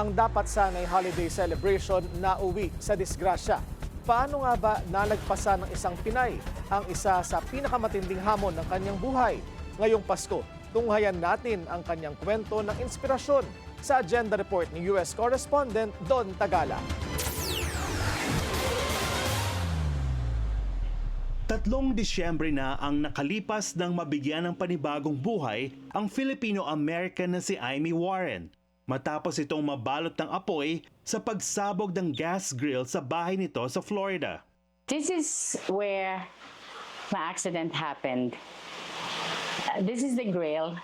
Ang dapat sana'y holiday celebration na uwi sa disgrasya. Paano nga ba nalagpasan ng isang Pinay ang isa sa pinakamatinding hamon ng kanyang buhay? Ngayong Pasko, tunghayan natin ang kanyang kwento ng inspirasyon sa Agenda Report ni US Correspondent Don Tagala. Tatlong Disyembre na ang nakalipas ng mabigyan ng panibagong buhay ang Filipino-American na si Amy Warren. Matapos itong mabalot ng apoy sa pagsabog ng gas grill sa bahay nito sa Florida. This is where my accident happened. This is the grill.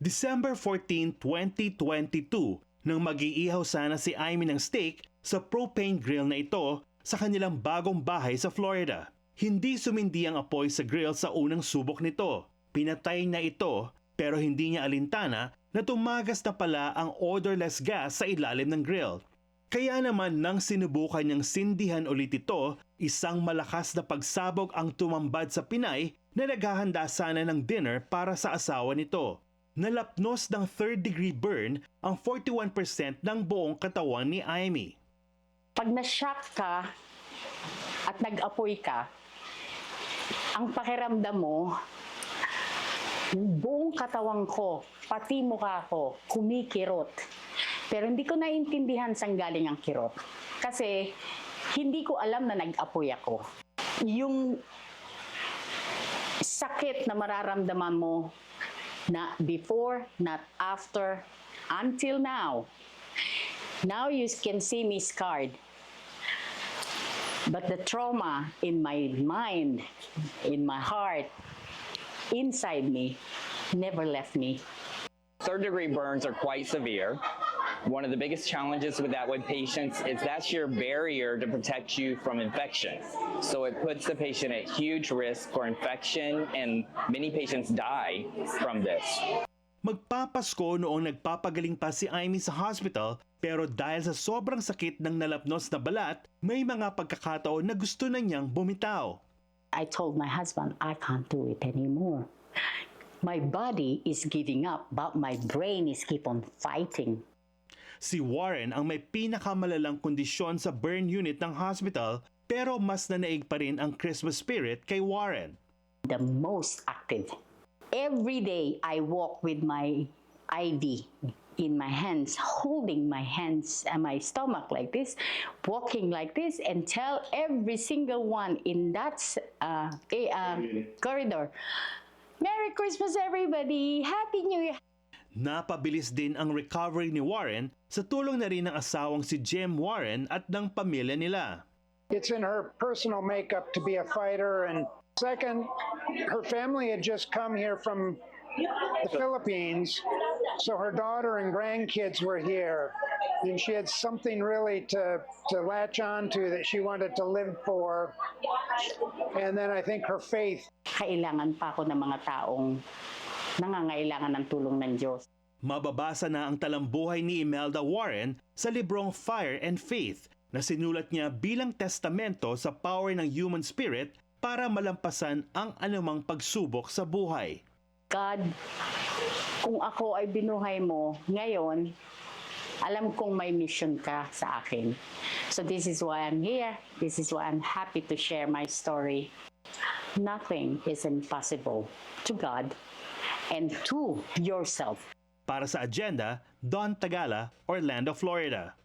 December 14, 2022, nang mag-iihaw sana si Amy ng steak sa propane grill na ito sa kanilang bagong bahay sa Florida. Hindi sumindi ang apoy sa grill sa unang subok nito. Pinatay na ito pero hindi niya alintana na tumagas na pala ang odorless gas sa ilalim ng grill. Kaya naman nang sinubukan niyang sindihan ulit ito, isang malakas na pagsabog ang tumambad sa Pinay na naghahanda sana ng dinner para sa asawa nito. Nalapnos ng third-degree burn ang 41% ng buong katawan ni Amy. Pag na-shock ka at nag-apoy ka, ang pakiramdam mo, buong katawan ko, pati mukha ko, kumikirot. Pero hindi ko naiintindihan saan galing ang kirot. Kasi hindi ko alam na nag-apoy ako. Yung sakit na mararamdaman mo, not before, not after, until now. Now you can see me scarred. But the trauma in my mind, in my heart, inside me, never left me. Third-degree burns are quite severe. One of the biggest challenges with that with patients is that's your barrier to protect you from infection. So it puts the patient at huge risk for infection, and many patients die from this. Magpapasko noong nagpapagaling pa si Amy sa hospital, pero dahil sa sobrang sakit ng nalapnos na balat, may mga pagkakataon na gusto na niyang bumitaw. I told my husband, I can't do it anymore. My body is giving up, but my brain is keep on fighting. Si Warren ang may pinakamalalang kondisyon sa burn unit ng hospital, pero mas nanaig pa rin ang Christmas spirit kay Warren. The most active. Every day I walk with my IV in my hands, holding my hands and my stomach like this, walking like this, and tell every single one in that corridor, Merry Christmas everybody! Happy New Year! Napabilis din ang recovery ni Warren sa tulong na rin ng asawang si Jim Warren at ng pamilya nila. It's in her personal makeup to be a fighter, and second, her family had just come here from the Philippines, so her daughter and grandkids were here, and she had something really to latch on to that she wanted to live for, and then I think her faith. Kailangan pa ako ng mga taong nangangailangan ng tulong ng Diyos. Mababasa na ang talambuhay ni Imelda Warren sa librong Fire and Faith na sinulat niya bilang testamento sa power ng human spirit para malampasan ang anumang pagsubok sa buhay. God, kung ako ay binuhay mo ngayon, alam kong may mission ka sa akin. So this is why I'm here. This is why I'm happy to share my story. Nothing is impossible to God and to yourself. Para sa Agenda, Don Tagala, Orlando, Florida.